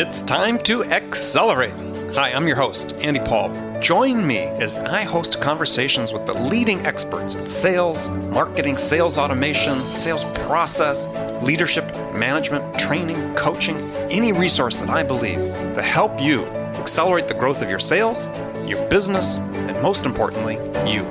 It's time to accelerate. Hi, I'm your host, Andy Paul. Join me as I host conversations with the leading experts in sales, marketing, sales automation, sales process, leadership, management, training, coaching, any resource that I believe to help you accelerate the growth of your sales, your business, and most importantly, you.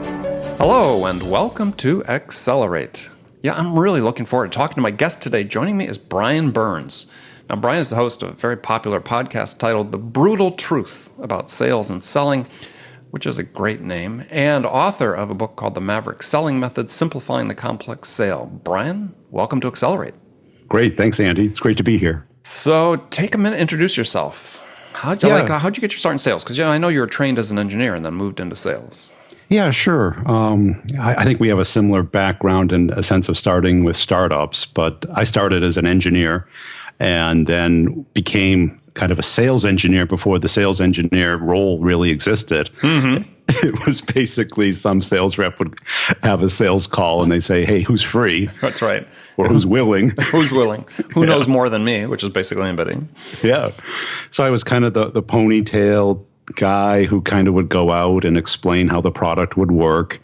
Hello, and welcome to Accelerate. Yeah, I'm really looking forward to talking to my guest today. Joining me is Brian Burns. Now, Brian is the host of a very popular podcast titled The Brutal Truth About Sales and Selling, which is a great name, and author of a book called The Maverick Selling Method, Simplifying the Complex Sale. Brian, welcome to Accelerate. Great. Thanks, Andy. It's great to be here. So take a minute, introduce yourself. How'd you get your start in sales? Because I know you were trained as an engineer and then moved into sales. Yeah, sure. I think we have a similar background and a sense of starting with startups, but I started as an engineer and then became kind of a sales engineer before the sales engineer role really existed. Mm-hmm. It was basically some sales rep would have a sales call and they say, hey, who's free? That's right. Or who's willing? Who's willing? Who knows more than me, which is basically anybody. Yeah. So I was kind of the ponytail guy who kind of would go out and explain how the product would work.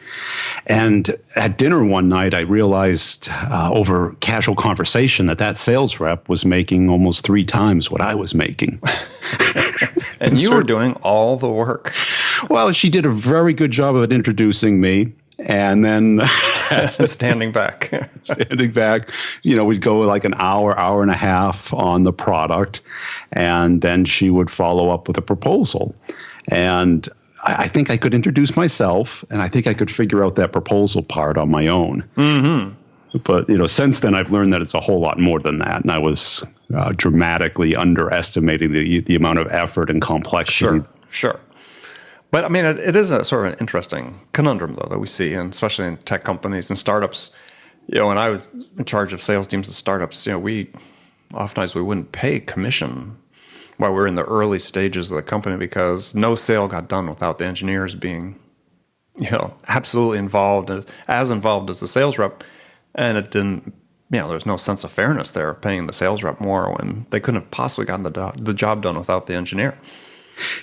And at dinner one night, I realized over casual conversation that sales rep was making almost 3 times what I was making. And you were doing all the work. Well, she did a very good job of introducing me. And then standing back, we'd go like an hour and a half on the product. And then she would follow up with a proposal. And I think I could introduce myself and I think I could figure out that proposal part on my own. Mm-hmm. But, since then I've learned that it's a whole lot more than that. And I was dramatically underestimating the amount of effort and complexity. Sure. But I mean, it is a sort of an interesting conundrum, though, that we see, and especially in tech companies and startups. When I was in charge of sales teams at startups, oftentimes we wouldn't pay commission while we were in the early stages of the company because no sale got done without the engineers being, absolutely involved, as involved as the sales rep, and it didn't. There's no sense of fairness there, paying the sales rep more when they couldn't have possibly gotten the job done without the engineer.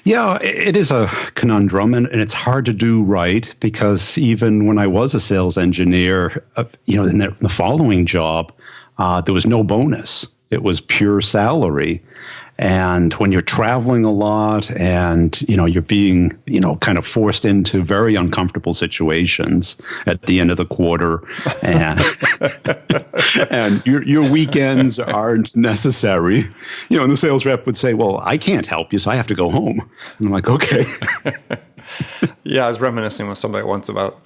Yeah, it is a conundrum, and it's hard to do right because even when I was a sales engineer, in the following job, there was no bonus. It was pure salary. And when you're traveling a lot and, you're being, kind of forced into very uncomfortable situations at the end of the quarter and and your weekends aren't necessary, and the sales rep would say, well, I can't help you, so I have to go home. And I'm like, okay. Yeah, I was reminiscing with somebody once about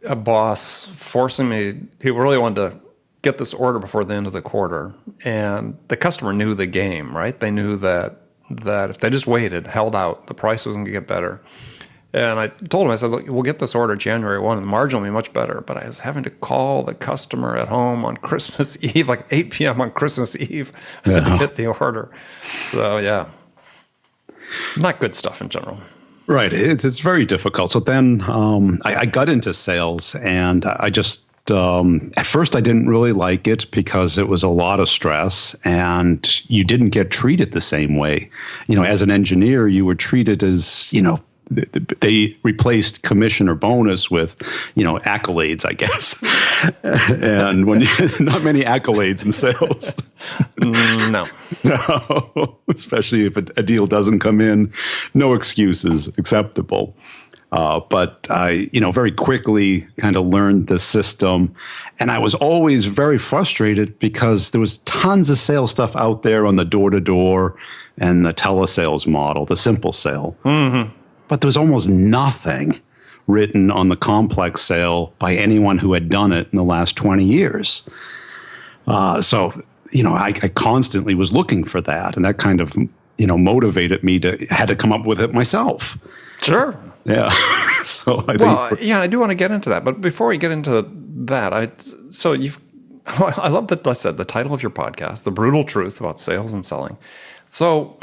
a boss forcing me. He really wanted to get this order before the end of the quarter. And the customer knew the game, right? They knew that if they just waited, held out, the price was going to get better. And I told him, I said, look, we'll get this order January 1, and the margin will be much better. But I was having to call the customer at home on Christmas Eve, like 8 p.m. on Christmas Eve to get the order. So, yeah, not good stuff in general. Right. It's very difficult. So then I got into sales, and I just at first, I didn't really like it because it was a lot of stress and you didn't get treated the same way. As an engineer, you were treated as, they replaced commission or bonus with, accolades, I guess. And when not many accolades in sales. No, especially if a deal doesn't come in, no excuses acceptable. But I, very quickly kind of learned the system. And I was always very frustrated because there was tons of sales stuff out there on the door-to-door and the telesales model, the simple sale. Mm-hmm. But there was almost nothing written on the complex sale by anyone who had done it in the last 20 years. So, I constantly was looking for that. And that kind of, motivated me had to come up with it myself. Sure. Yeah. I do want to get into that. But before we get into that, I love that I said the title of your podcast, The Brutal Truth About Sales and Selling. So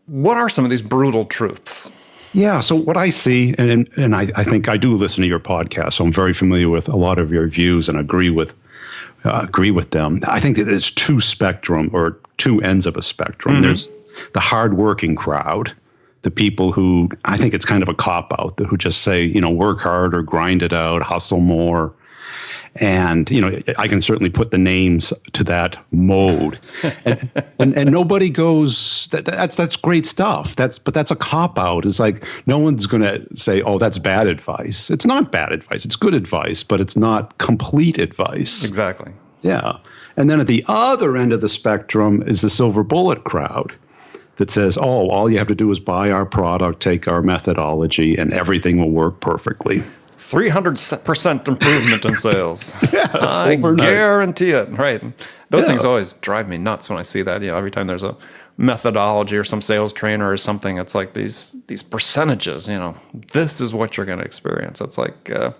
what are some of these brutal truths? Yeah. So what I see, and I think I do listen to your podcast, so I'm very familiar with a lot of your views and agree with agree with them. I think that there's two ends of a spectrum. There's the hardworking crowd, the people who I think it's kind of a cop-out, who just say, work hard or grind it out, hustle more. And, I can certainly put the names to that mode. And nobody goes, that's great stuff. But that's a cop-out. It's like no one's going to say, oh, that's bad advice. It's not bad advice. It's good advice, but it's not complete advice. Exactly. Yeah. And then at the other end of the spectrum is the silver bullet crowd that says, oh, all you have to do is buy our product, take our methodology, and everything will work perfectly. 300% improvement in sales. Yeah, I guarantee it. Right. Those things always drive me nuts when I see that. Every time there's a methodology or some sales trainer or something, it's like these percentages. This is what you're going to experience. It's like, I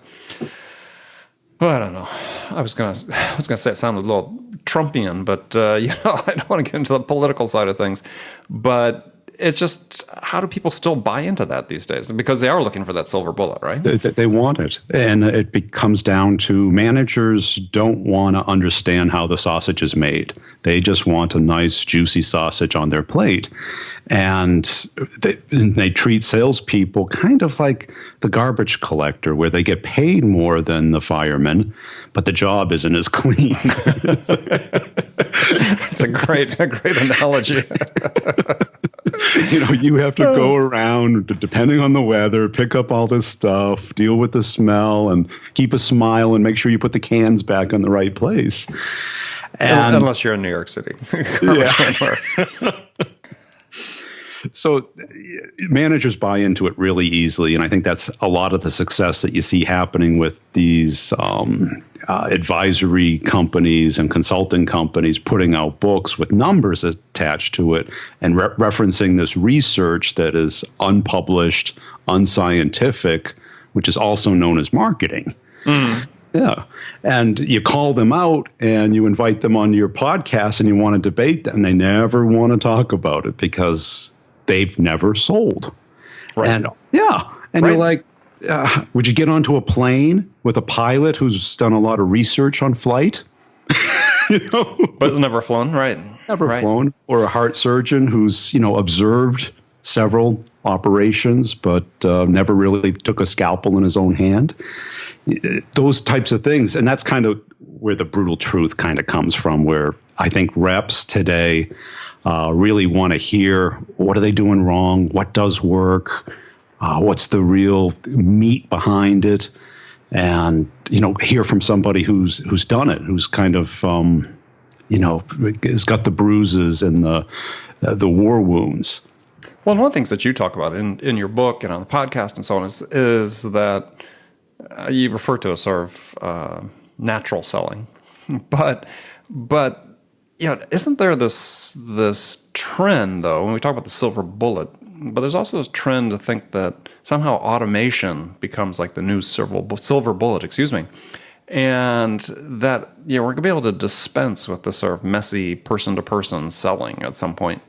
don't know. I was gonna say it sounded a little Trumpian, but I don't want to get into the political side of things. But it's just, how do people still buy into that these days? Because they are looking for that silver bullet, right? They want it. And it comes down to managers don't want to understand how the sausage is made. They just want a nice, juicy sausage on their plate. And they treat salespeople kind of like the garbage collector, where they get paid more than the fireman, but the job isn't as clean. It's a great analogy. You have to go around, depending on the weather, pick up all this stuff, deal with the smell, and keep a smile, and make sure you put the cans back in the right place. And unless you're in New York City. So managers buy into it really easily, and I think that's a lot of the success that you see happening with these advisory companies and consulting companies putting out books with numbers attached to it and referencing this research that is unpublished, unscientific, which is also known as marketing. Yeah. And you call them out and you invite them on your podcast and you want to debate them, and they never want to talk about it because they've never sold. Right. And you're like, would you get onto a plane with a pilot who's done a lot of research on flight? But never flown, right? Never flown. Or a heart surgeon who's, observed several operations, but never really took a scalpel in his own hand. Those types of things. And that's kind of where the brutal truth kind of comes from, where I think reps today really want to hear, what are they doing wrong? What does work? What's the real meat behind it? And, hear from somebody who's done it, who's kind of, has got the bruises and the war wounds. Well, one of the things that you talk about in your book and on the podcast and so on is that you refer to as sort of natural selling, but isn't there this trend, though, when we talk about the silver bullet, but there's also this trend to think that somehow automation becomes like the new silver bullet, and that we're going to be able to dispense with this sort of messy person-to-person selling at some point.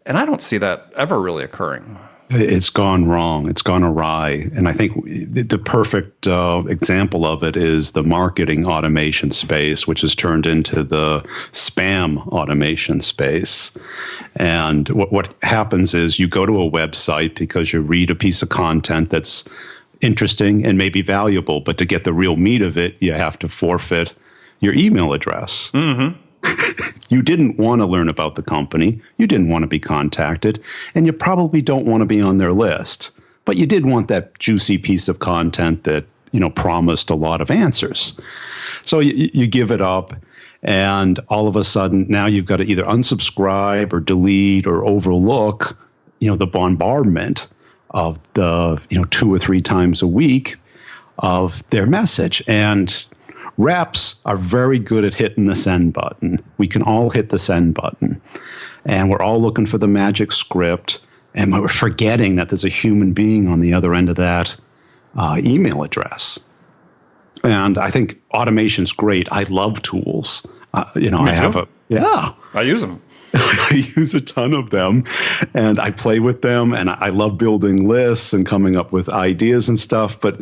And I don't see that ever really occurring. It's gone wrong. It's gone awry. And I think the perfect example of it is the marketing automation space, which has turned into the spam automation space. And what happens is you go to a website because you read a piece of content that's interesting and maybe valuable, but to get the real meat of it, you have to forfeit your email address. Mm-hmm. You didn't want to learn about the company. You didn't want to be contacted. And you probably don't want to be on their list. But you did want that juicy piece of content that, promised a lot of answers. So you give it up. And all of a sudden, now you've got to either unsubscribe or delete or overlook, the bombardment of the, 2 or 3 times a week of their message. And reps are very good at hitting the send button. We can all hit the send button. And we're all looking for the magic script. And we're forgetting that there's a human being on the other end of that email address. And I think automation's great. I love tools. I have yeah. I use them. I use a ton of them, and I play with them, and I love building lists and coming up with ideas and stuff, but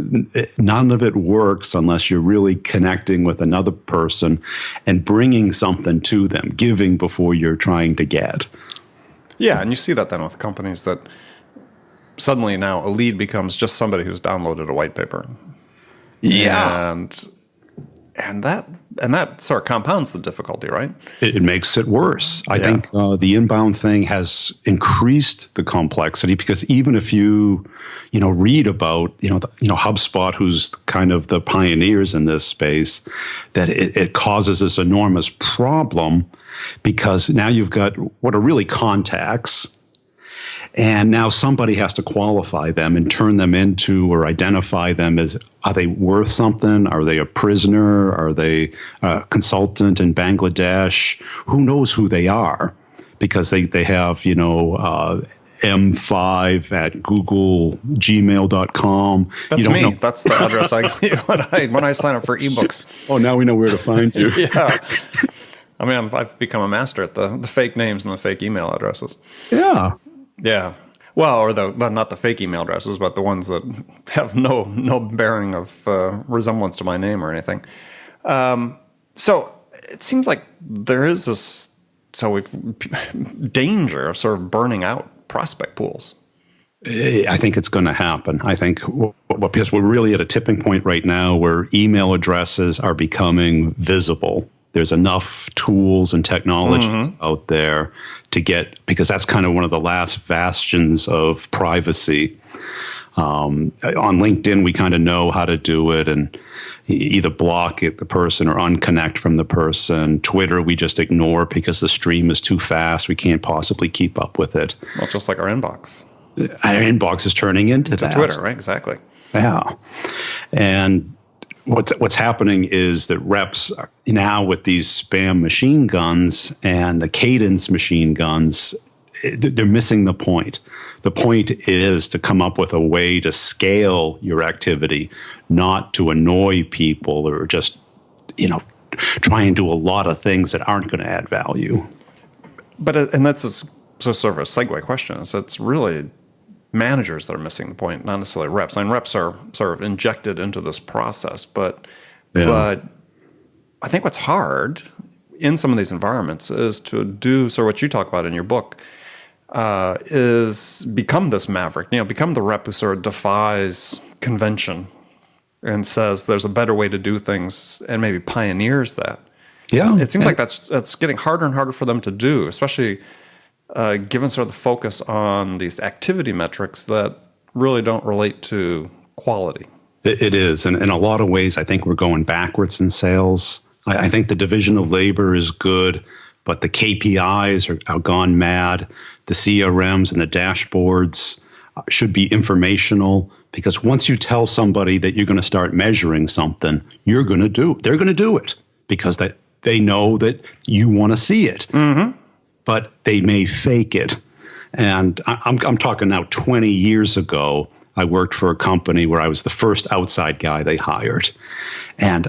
none of it works unless you're really connecting with another person and bringing something to them, giving before you're trying to get. Yeah, and you see that then with companies that suddenly now a lead becomes just somebody who's downloaded a white paper. Yeah. And that sort of compounds the difficulty, right? It makes it worse. I think the inbound thing has increased the complexity, because even if you read about HubSpot, who's kind of the pioneers in this space, that it causes this enormous problem, because now you've got what are really contacts. And now somebody has to qualify them and turn them into, or identify them as, are they worth something? Are they a prisoner? Are they a consultant in Bangladesh? Who knows who they are? Because they have, M5 at Google, gmail.com. That's me. That's the address I get when I sign up for ebooks. Oh, now we know where to find you. Yeah. I mean, I've become a master at the fake names and the fake email addresses. Yeah. Yeah. Well, or not the fake email addresses, but the ones that have no bearing of resemblance to my name or anything. So it seems like there is this danger of sort of burning out prospect pools. I think it's going to happen. I think because we're really at a tipping point right now where email addresses are becoming visible. There's enough tools and technologies out there to get, because that's kind of one of the last bastions of privacy. On LinkedIn, we kind of know how to do it and either block the person or unconnect from the person. Twitter, we just ignore because the stream is too fast. We can't possibly keep up with it. Well, just like our inbox. Our inbox is turning into that. Twitter, right? Exactly. Yeah. And what's happening is that reps are now, with these spam machine guns and the cadence machine guns, they're missing the point. The point is to come up with a way to scale your activity, not to annoy people or just, try and do a lot of things that aren't going to add value. But and that's sort of a segue question. It's really managers that are missing the point, not necessarily reps. I mean, reps are sort of injected into this process, but I think what's hard in some of these environments is to do sort of what you talk about in your book, is become this maverick, become the rep who sort of defies convention and says there's a better way to do things and maybe pioneers that. Yeah. It seems like that's getting harder and harder for them to do, especially given sort of the focus on these activity metrics that really don't relate to quality. It is. And in a lot of ways, I think we're going backwards in sales. I think the division of labor is good, but the KPIs are gone mad. The CRMs and the dashboards should be informational, because once you tell somebody that you're going to start measuring something, they're going to do it because they know that you want to see it. Mm-hmm. But they may fake it. And I'm talking now 20 years ago, I worked for a company where I was the first outside guy they hired. And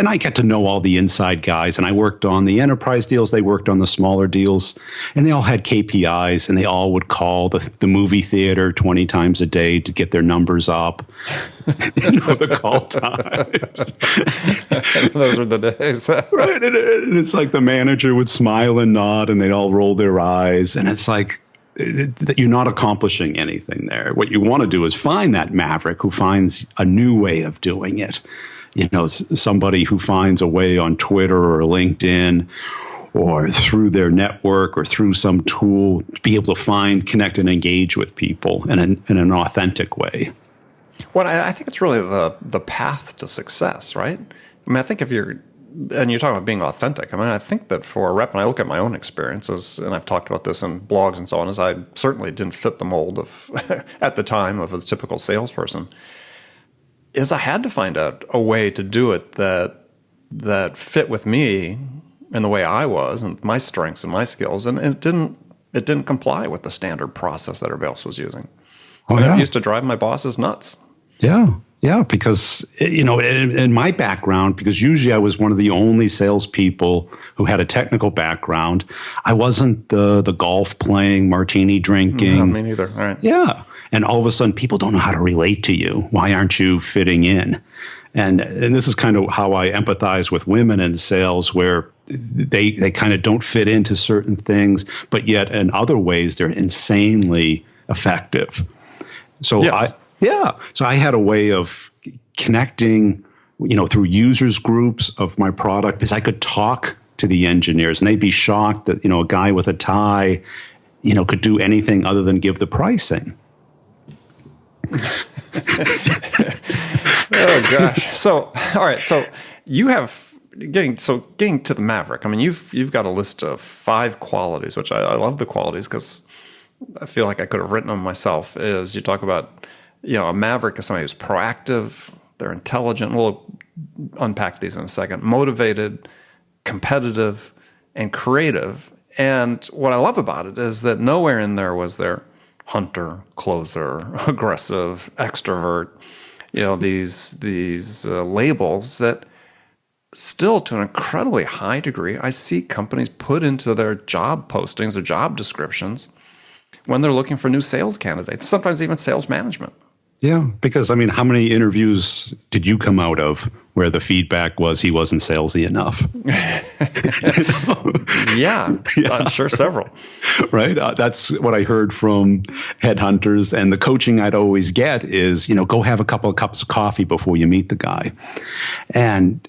I get to know all the inside guys, and I worked on the enterprise deals. They worked on the smaller deals, and they all had KPIs, and they all would call the movie theater 20 times a day to get their numbers up. The call times. Those are the days. Right. And it's like the manager would smile and nod, and they'd all roll their eyes. And it's like, you're not accomplishing anything there. What you want to do is find that maverick who finds a new way of doing it. Somebody who finds a way on Twitter or LinkedIn or through their network or through some tool to be able to find, connect, and engage with people in an authentic way. Well, I think it's really the path to success, right? I mean, I think you're talking about being authentic. I mean, I think that for a rep, and I look at my own experiences, and I've talked about this in blogs and so on, as I certainly didn't fit the mold of, at the time, of a typical salesperson, is I had to find out a way to do it that fit with me and the way I was and my strengths and my skills, and it didn't comply with the standard process that everybody else was using. It used to drive my bosses nuts. Yeah. Yeah, because, in my background, because usually I was one of the only salespeople who had a technical background, I wasn't the golf playing, martini drinking. No, me neither. All right. Yeah. And all of a sudden, people don't know how to relate to you. Why aren't you fitting in? And this is kind of how I empathize with women in sales, where they kind of don't fit into certain things, but yet in other ways, they're insanely effective. So Yes. So I had a way of connecting, through users groups of my product, because I could talk to the engineers and they'd be shocked that, a guy with a tie, could do anything other than give the pricing. Oh gosh. So, all right. So you have getting to the Maverick. I mean, you've got a list of 5 qualities, which I love the qualities because I feel like I could have written them myself. Is you talk about, a Maverick is somebody who's proactive, they're intelligent. We'll unpack these in a second. Motivated, competitive, and creative. And what I love about it is that nowhere in there was there hunter, closer, aggressive, extrovert. These labels that still, to an incredibly high degree, I see companies put into their job postings or job descriptions when they're looking for new sales candidates, sometimes even sales management. Yeah, because how many interviews did you come out of where the feedback was he wasn't salesy enough? Yeah, I'm sure several. Right? That's what I heard from headhunters. And the coaching I'd always get is, go have a couple of cups of coffee before you meet the guy. And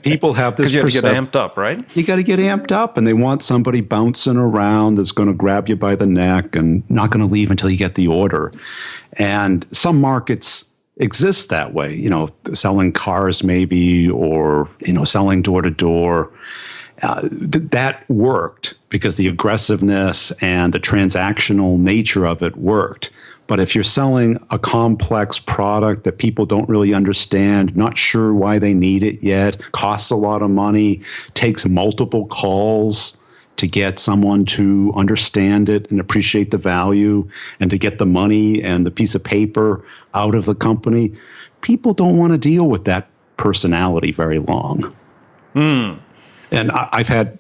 people have this Because you have to get amped up, right? You got to get amped up, and they want somebody bouncing around that's going to grab you by the neck and not going to leave until you get the order. And some markets exist that way, selling cars maybe, or, selling door to door. That worked because the aggressiveness and the transactional nature of it worked. But if you're selling a complex product that people don't really understand, not sure why they need it yet, costs a lot of money, takes multiple calls to get someone to understand it and appreciate the value and to get the money and the piece of paper out of the company, people don't want to deal with that personality very long. And I've had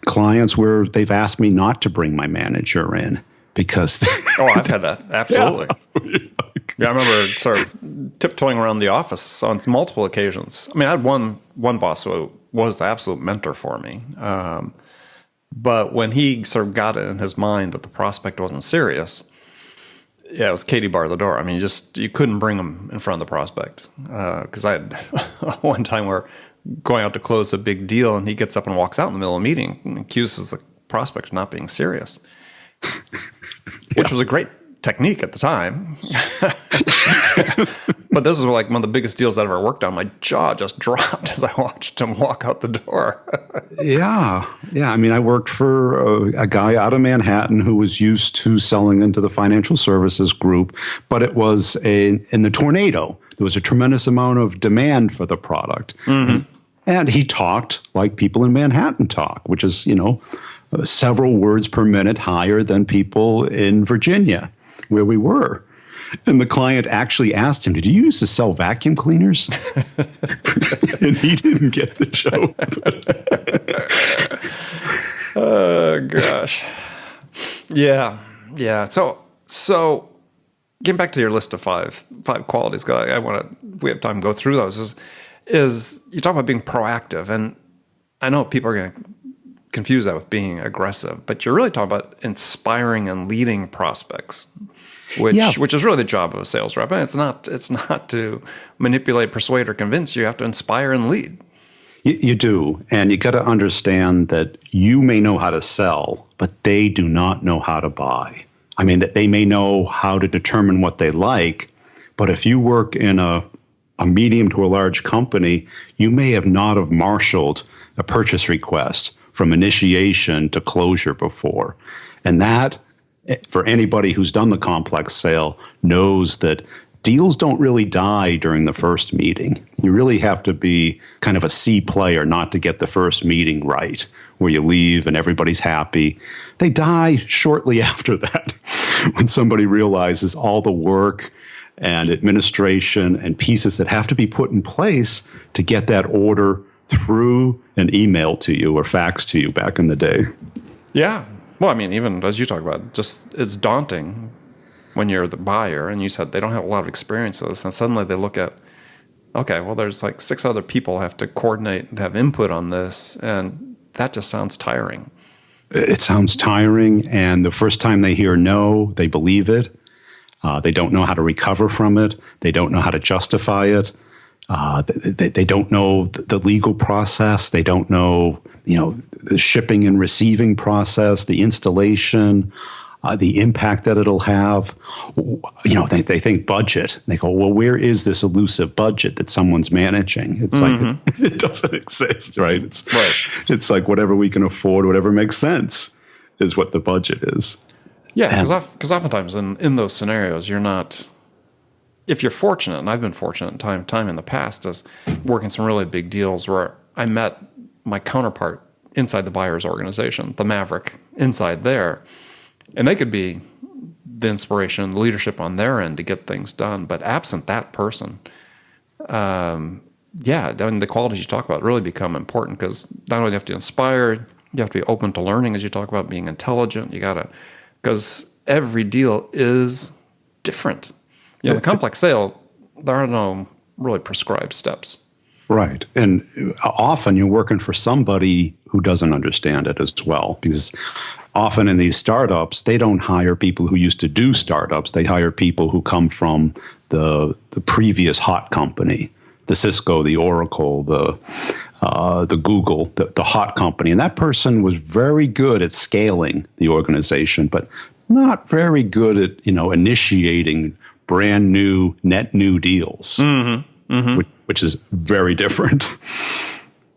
clients where they've asked me not to bring my manager in because... Oh, I've had that. Absolutely. Yeah, I remember sort of tiptoeing around the office on multiple occasions. I mean, I had one boss who was the absolute mentor for me. But when he sort of got it in his mind that the prospect wasn't serious, yeah, it was Katie bar the door. I mean, you couldn't bring him in front of the prospect. Because I had one time where going out to close a big deal, and he gets up and walks out in the middle of a meeting and accuses the prospect of not being serious, which was a great technique at the time. But this is like one of the biggest deals I've ever worked on. My jaw just dropped as I watched him walk out the door. Yeah. I mean, I worked for a guy out of Manhattan who was used to selling into the financial services group, but it was in the tornado. There was a tremendous amount of demand for the product. Mm-hmm. And he talked like people in Manhattan talk, which is, several words per minute higher than people in Virginia, where we were. And the client actually asked him, "Did you use to sell vacuum cleaners?" And he didn't get the joke. Oh, gosh. Yeah. So getting back to your list of five qualities, we have time to go through those, is you talk about being proactive. And I know people are going to confuse that with being aggressive, but you're really talking about inspiring and leading prospects. Which is really the job of a sales rep. And it's not to manipulate, persuade, or convince. You have to inspire and lead. You do. And you got to understand that you may know how to sell, but they do not know how to buy. I mean, that they may know how to determine what they like, but if you work in a medium to a large company, you may have not have marshaled a purchase request from initiation to closure before. And that, for anybody who's done the complex sale, knows that deals don't really die during the first meeting. You really have to be kind of a C player not to get the first meeting right, where you leave and everybody's happy. They die shortly after that, when somebody realizes all the work and administration and pieces that have to be put in place to get that order through an email to you or fax to you back in the day. Yeah. Well, I mean, even as you talk about, just it's daunting when you're the buyer and you said they don't have a lot of experience with this, and suddenly they look at, okay, well, there's like 6 other people have to coordinate and have input on this, and that just sounds tiring. It sounds tiring, and the first time they hear no, they believe it. They don't know how to recover from it. They don't know how to justify it. They don't know the legal process. They don't know, the shipping and receiving process, the installation, the impact that it'll have. They think budget. They go, well, where is this elusive budget that someone's managing? It's like it doesn't exist, right? It's like whatever we can afford, whatever makes sense, is what the budget is. Yeah, because oftentimes in those scenarios, you're not. If you're fortunate, and I've been fortunate time in the past, is working some really big deals where I met my counterpart inside the buyer's organization, the maverick inside there, and they could be the inspiration, the leadership on their end to get things done. But absent that person, I mean, the qualities you talk about really become important, because not only do you have to inspire, you have to be open to learning, as you talk about being intelligent. You got to, because every deal is different. The complex sale, there are no really prescribed steps. Right. And often you're working for somebody who doesn't understand it as well, because often in these startups, they don't hire people who used to do startups. They hire people who come from the previous hot company, the Cisco, the Oracle, the Google, the hot company. And that person was very good at scaling the organization, but not very good at, initiating brand new, net new deals, which is very different.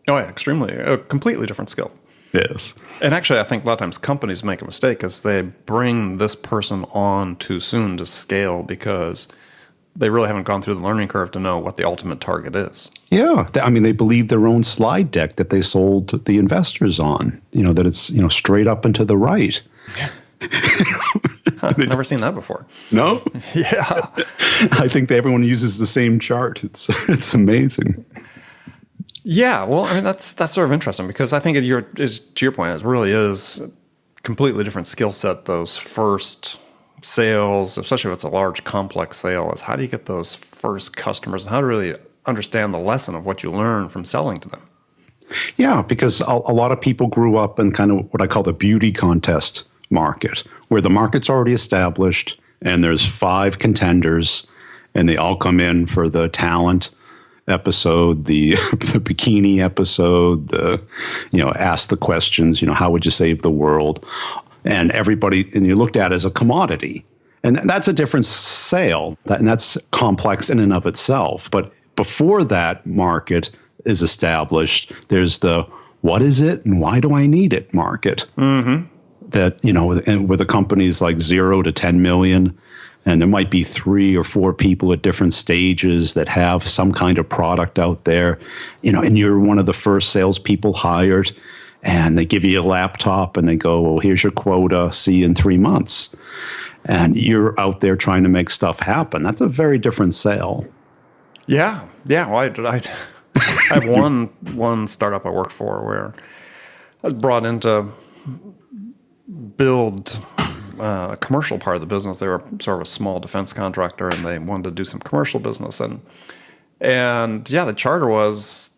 Oh, yeah, extremely. A completely different skill. Yes. And actually, I think a lot of times companies make a mistake because they bring this person on too soon to scale, because they really haven't gone through the learning curve to know what the ultimate target is. Yeah. I mean, they believe their own slide deck that they sold the investors on, that it's, straight up and to the right. Yeah. Never seen that before. No? Yeah. I think everyone uses the same chart. It's amazing. Yeah, well, I mean, that's sort of interesting, because I think to your point, it really is a completely different skill set. Those first sales, especially if it's a large, complex sale, is how do you get those first customers, and how to really understand the lesson of what you learn from selling to them. Yeah, because a lot of people grew up in kind of what I call the beauty contest market, where the market's already established and there's 5 contenders, and they all come in for the talent episode, the bikini episode, ask the questions, how would you save the world? And you looked at it as a commodity. And that's a different sale, and that's complex in and of itself. But before that market is established, there's the what is it and why do I need it market. That, and with the companies like 0 to 10 million, and there might be 3 or 4 people at different stages that have some kind of product out there, and you're one of the first salespeople hired, and they give you a laptop and they go, well, here's your quota, see you in 3 months. And you're out there trying to make stuff happen. That's a very different sale. Yeah. Well, I have one startup I worked for where I was brought in to build a commercial part of the business. They were sort of a small defense contractor, and they wanted to do some commercial business. And the charter was,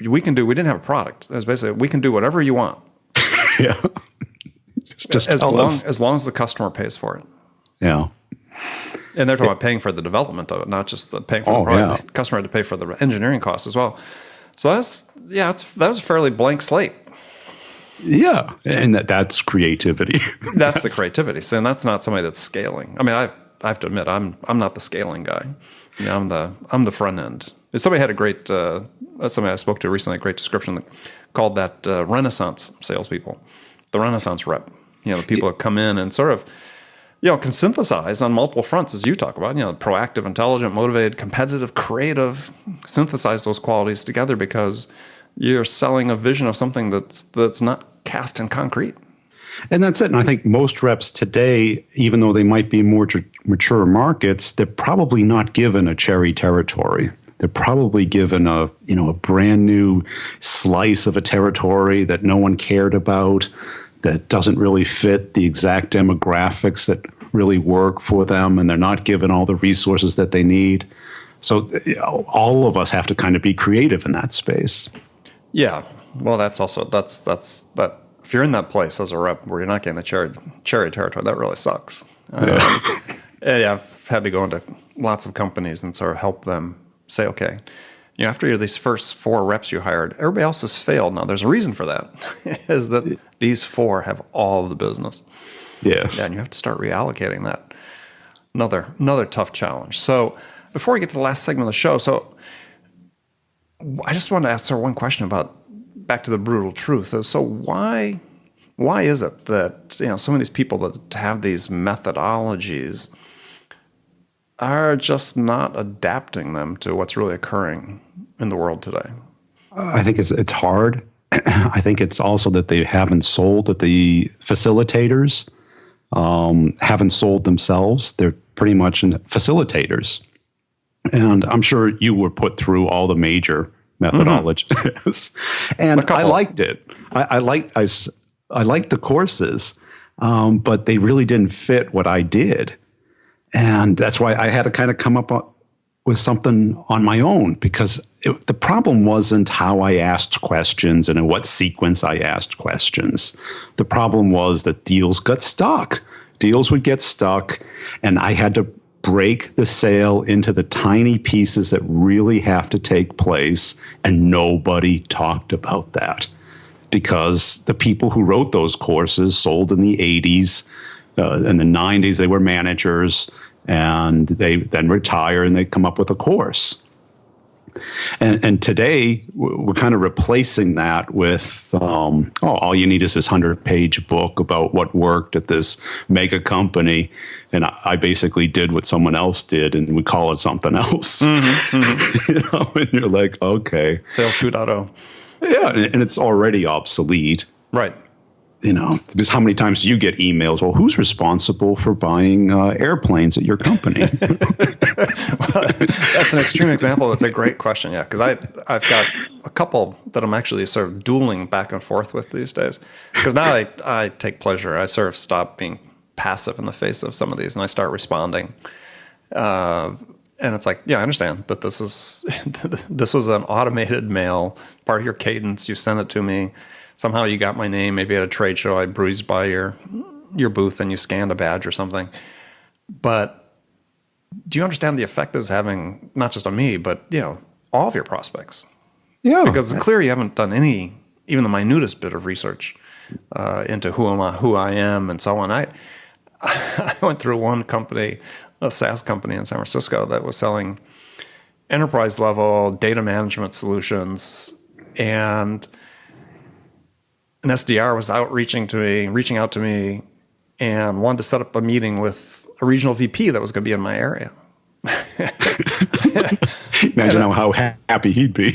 we didn't have a product. It was basically, we can do whatever you want. Yeah. Just as long as the customer pays for it. Yeah. And they're talking about paying for the development of it, not just the paying for the product. Yeah. The customer had to pay for the engineering costs as well. So that was a fairly blank slate. Yeah, and that's creativity. That's the creativity. So, and that's not somebody that's scaling. I mean, I have to admit, I'm not the scaling guy. I'm the front end. Somebody had a great somebody I spoke to recently, a great description that called that Renaissance salespeople, the Renaissance rep. The people that come in and sort of can synthesize on multiple fronts, as you talk about. Proactive, intelligent, motivated, competitive, creative. Synthesize those qualities together because you're selling a vision of something that's not cast in concrete. And that's it. And I think most reps today, even though they might be more mature markets, they're probably not given a cherry territory. They're probably given a brand new slice of a territory that no one cared about, that doesn't really fit the exact demographics that really work for them, and they're not given all the resources that they need. So all of us have to kind of be creative in that space. Yeah. Well, that's that. If you're in that place as a rep where you're not getting the cherry territory, that really sucks. And I've had to go into lots of companies and sort of help them say, okay, after these first 4 reps you hired, everybody else has failed. Now, there's a reason for that, is that these 4 have all of the business. Yes. Yeah, and you have to start reallocating that. Another tough challenge. So before we get to the last segment of the show, so I just wanted to ask her one question about back to the brutal truth. So why is it that some of these people that have these methodologies are just not adapting them to what's really occurring in the world today? I think it's hard. I think it's also that they haven't sold, that the facilitators haven't sold themselves. They're pretty much facilitators. And I'm sure you were put through all the major methodologies, and I liked it. I liked the courses, but they really didn't fit what I did, and that's why I had to kind of come up with something on my own, because the problem wasn't how I asked questions and in what sequence I asked questions. The problem was that deals got stuck. Deals would get stuck, and I had to break the sale into the tiny pieces that really have to take place, and nobody talked about that because the people who wrote those courses sold in the 80s. In the 90s, they were managers, and they then retire and they come up with a course. And today, we're kind of replacing that with, all you need is this 100-page book about what worked at this mega company. And I basically did what someone else did, and we call it something else. And you're like, okay. Sales 2.0. Yeah, and it's already obsolete. Right. Because how many times do you get emails? Well, who's responsible for buying airplanes at your company? Well, that's an extreme example. It's a great question, yeah, because I've got a couple that I'm actually sort of dueling back and forth with these days. Because now I take pleasure. I sort of stop being passive in the face of some of these, and I start responding. And it's like, yeah, I understand that this was an automated mail, part of your cadence. You sent it to me. Somehow you got my name, maybe at a trade show, I breezed by your booth and you scanned a badge or something. But do you understand the effect this is having, not just on me, but, all of your prospects? Yeah. Because it's clear you haven't done even the minutest bit of research into who I am and so on. I went through one company, a SaaS company in San Francisco that was selling enterprise level data management solutions, and an SDR was reaching out to me and wanted to set up a meeting with a regional VP that was going to be in my area. Imagine how happy he'd be.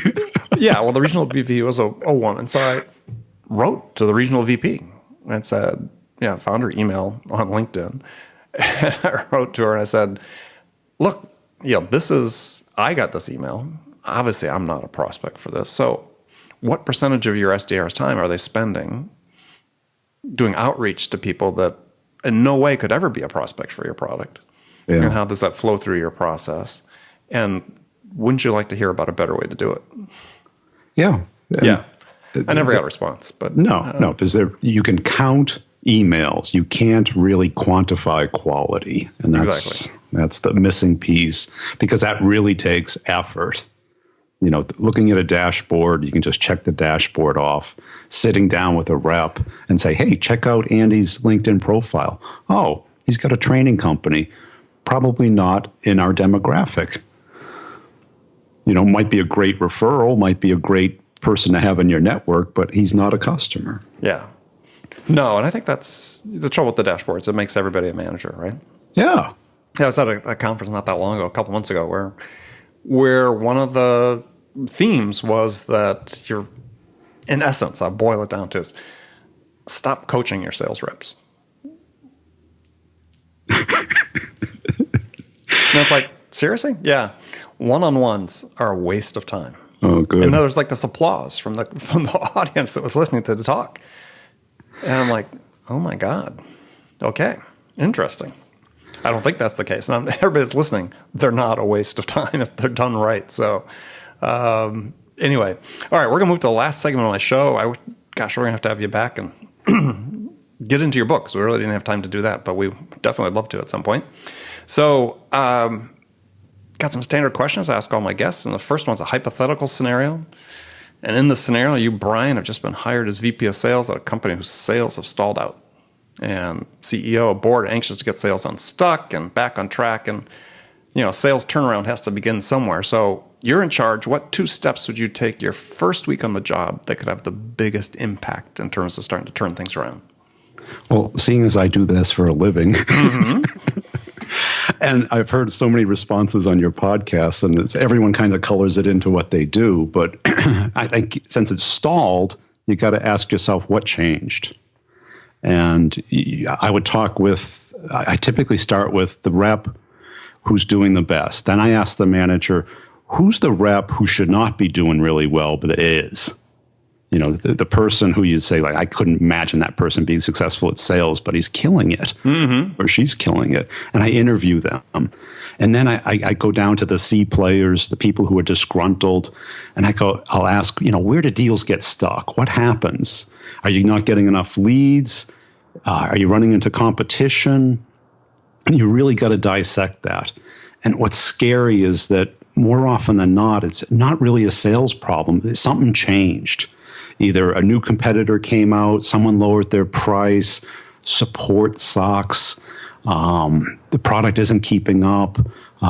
Yeah, well, the regional VP was a woman. So I wrote to the regional VP and said, found her email on LinkedIn. And I wrote to her and I said, look, I got this email. Obviously, I'm not a prospect for this. So what percentage of your SDR's time are they spending doing outreach to people that in no way could ever be a prospect for your product? Yeah. And how does that flow through your process? And wouldn't you like to hear about a better way to do it? Yeah. Yeah. I never got a response. But no, because you can count emails. You can't really quantify quality. And that's the missing piece, because that really takes effort. Looking at a dashboard, you can just check the dashboard off. Sitting down with a rep and say, hey, check out Andy's LinkedIn profile. Oh, he's got a training company. Probably not in our demographic. Might be a great referral, might be a great person to have in your network, but he's not a customer. Yeah. No, and I think that's the trouble with the dashboards. It makes everybody a manager, right? Yeah. I was at a conference not that long ago, a couple months ago, where one of the themes was that in essence, I'll boil it down to is stop coaching your sales reps. And it's like, seriously? Yeah. One-on-ones are a waste of time. Oh, good. And there was like this applause from the audience that was listening to the talk. And I'm like, oh my God. Okay. Interesting. I don't think that's the case. And everybody's listening. They're not a waste of time if they're done right. So anyway, all right, we're going to move to the last segment of my show. We're going to have you back and get into your book, because we really didn't have time to do that, but we definitely would love to at some point. So got some standard questions I ask all my guests, and the first one's a hypothetical scenario. And in this scenario, you, Brian, have just been hired as VP of sales at a company whose sales have stalled out. And CEO, board, anxious to get sales unstuck and back on track. And, sales turnaround has to begin somewhere. So you're in charge. What 2 steps would you take your first week on the job that could have the biggest impact in terms of starting to turn things around? Well, seeing as I do this for a living, and I've heard so many responses on your podcast, and everyone kind of colors it into what they do. But I think since it's stalled, you got to ask yourself what changed. And I typically start with the rep who's doing the best. Then I ask the manager, who's the rep who should not be doing really well, but is? The person who you say, like, I couldn't imagine that person being successful at sales, but he's killing it, or she's killing it. And I interview them. And then I go down to the C players, the people who are disgruntled, and I'll ask, where do deals get stuck? What happens? Are you not getting enough leads? Are you running into competition? And you really got to dissect that. And what's scary is that more often than not, it's not really a sales problem. Something changed. Either a new competitor came out, someone lowered their price, support sucks, the product isn't keeping up,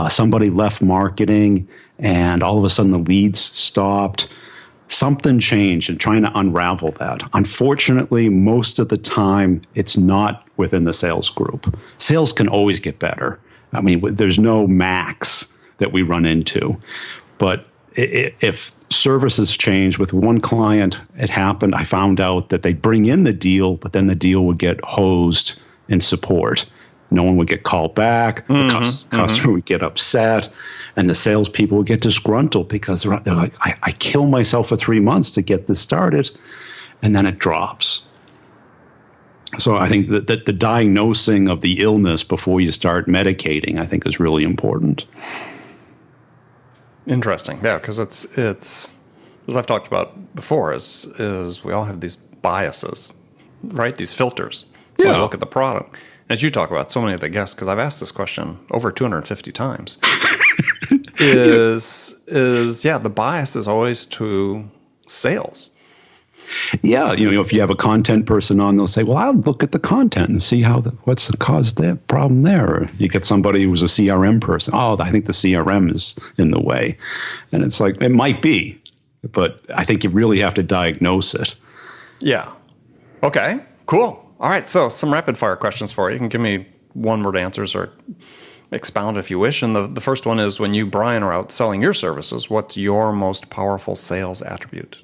somebody left marketing, and all of a sudden the leads stopped. Something changed, and trying to unravel that. Unfortunately, most of the time, it's not within the sales group. Sales can always get better. I mean, there's no max that we run into. But if services change with one client, it happened. I found out that they bring in the deal, but then the deal would get hosed in support. No one would get called back. The customer would get upset, and the salespeople would get disgruntled because they're like, I kill myself for 3 months to get this started, and then it drops. So I think that the diagnosing of the illness before you start medicating, I think, is really important. Interesting. Yeah, because it's as I've talked about before, is we all have these biases, right? These filters. Yeah. When I look at the product. As you talk about so many of the guests, because I've asked this question over 250 times, the bias is always to sales. Yeah, if you have a content person on, they'll say, well, I'll look at the content and see what's the cause that problem there. Or you get somebody who's a CRM person. Oh, I think the CRM is in the way. And it's like, it might be, but I think you really have to diagnose it. Yeah. Okay, cool. All right, so some rapid fire questions for you. You can give me one-word answers or expound if you wish. And the first one is, when you, Brian, are out selling your services, what's your most powerful sales attribute?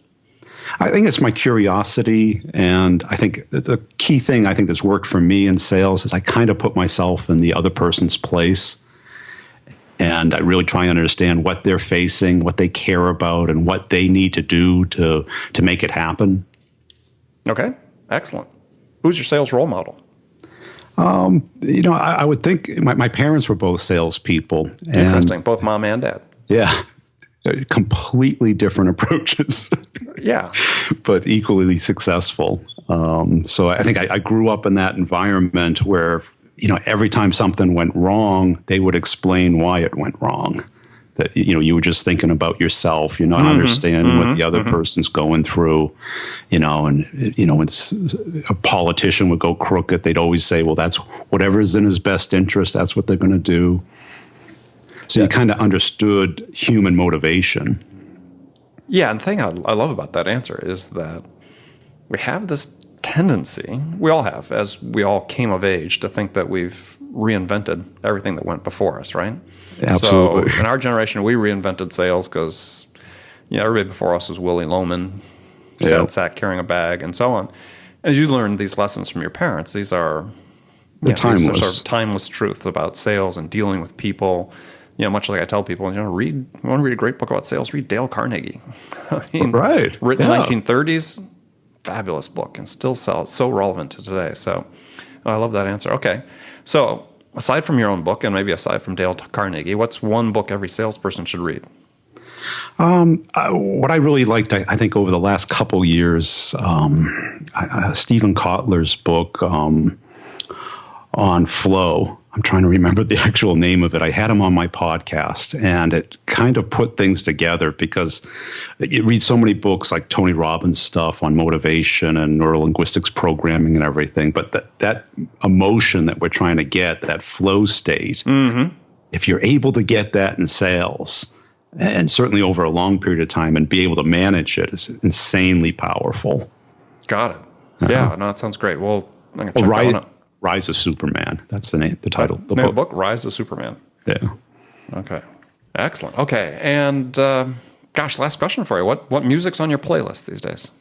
I think it's my curiosity. And I think the key thing I think that's worked for me in sales is I kind of put myself in the other person's place. And I really try and understand what they're facing, what they care about, and what they need to do to make it happen. Okay, excellent. Who's your sales role model? I would think my parents were both salespeople. Interesting. Both mom and dad. Yeah. Completely different approaches. Yeah. But equally successful. So I think I grew up in that environment where, every time something went wrong, they would explain why it went wrong. That, you were just thinking about yourself. You're not understanding what the other person's going through, and, it's, a politician would go crooked. They'd always say, well, that's whatever's in his best interest. That's what they're going to do. So you kind of understood human motivation. Yeah. And the thing I love about that answer is that we have this tendency, we all have, as we all came of age, to think that we've reinvented everything that went before us, right? Absolutely. So in our generation, we reinvented sales because everybody before us was Willie Loman, sat carrying a bag, and so on. As you learned these lessons from your parents, these are They're these are timeless. sort of timeless truths about sales and dealing with people. Much like I tell people, you want to read a great book about sales, read Dale Carnegie. I mean, Right. written Yeah. in the 1930s, fabulous book, and still so relevant to today. So I love that answer. Okay. So aside from your own book, and maybe aside from Dale Carnegie, what's one book every salesperson should read? What I really liked, I think, over the last couple years, Stephen Kotler's book on flow. I'm trying to remember the actual name of it. I had him on my podcast, and it kind of put things together because you read so many books like Tony Robbins stuff on motivation and neurolinguistics programming and everything. But that emotion that we're trying to get, that flow state, if you're able to get that in sales, and certainly over a long period of time, and be able to manage it, is insanely powerful. Got it. Yeah, no, that sounds great. Well, I'm going to check that one out. Rise of Superman. That's the title of the Name of book. the book, Rise of Superman. Yeah. Okay. Excellent. Okay. And last question for you. What music's on your playlist these days?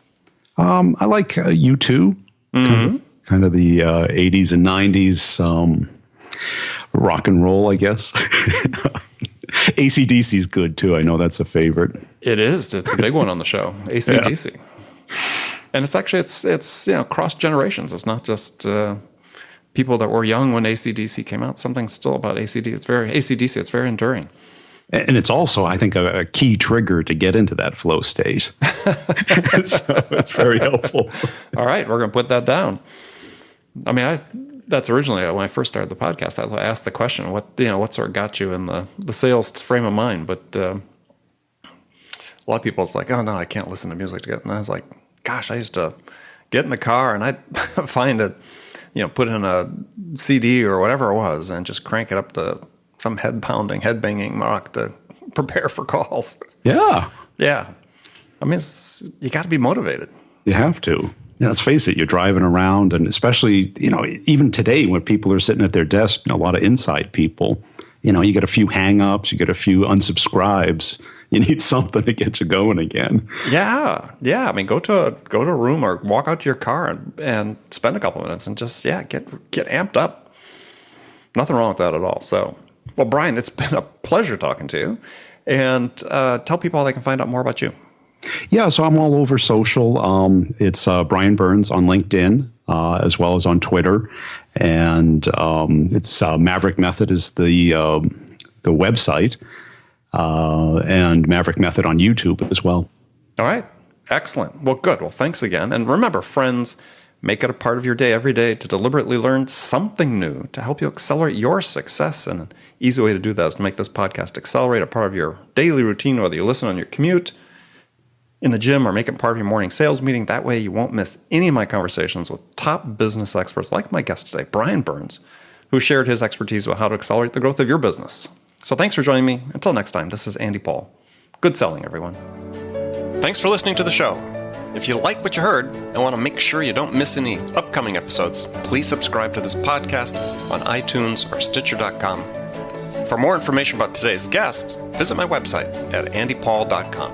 I like U2, kind of the 80s and 90s rock and roll, I guess. AC/DC is good too. I know that's a favorite. It is. It's a big one on the show. AC/DC. Yeah. And it's actually it's cross generations. It's not just people that were young when AC/DC came out. Something still about AC/DC. It's very enduring. And it's also, I think, a key trigger to get into that flow state. So it's very helpful. All right, we're going to put that down. I mean, that's originally when I first started the podcast. I asked the question, what sort of got you in the sales frame of mind? But a lot of people, it's like, oh no, I can't listen to music to get. And I was like, gosh, I used to get in the car and I'd find it, put in a CD or whatever it was, and just crank it up to some head pounding, head banging rock to prepare for calls. Yeah. Yeah. I mean, you got to be motivated. You have to. Let's face it, you're driving around, and especially, even today when people are sitting at their desk, a lot of inside people, you get a few hang-ups, you get a few unsubscribes. You need something to get you going again. Yeah. Yeah. I mean, go to a room or walk out to your car and spend a couple minutes and just, get amped up. Nothing wrong with that at all. So, well, Brian, it's been a pleasure talking to you. And tell people how they can find out more about you. Yeah, so I'm all over social. It's Brian Burns on LinkedIn, as well as on Twitter. And it's Maverick Method is the website, and Maverick Method on YouTube as well. All right. Excellent. Well, good. Well, thanks again. And remember, friends, make it a part of your day every day to deliberately learn something new to help you accelerate your success. And an easy way to do that is to make this podcast accelerate a part of your daily routine, whether you listen on your commute, in the gym, or make it part of your morning sales meeting. That way you won't miss any of my conversations with top business experts like my guest today, Brian Burns, who shared his expertise about how to accelerate the growth of your business. So thanks for joining me. Until next time, this is Andy Paul. Good selling, everyone. Thanks for listening to the show. If you like what you heard and want to make sure you don't miss any upcoming episodes, please subscribe to this podcast on iTunes or Stitcher.com. For more information about today's guest, visit my website at andypaul.com.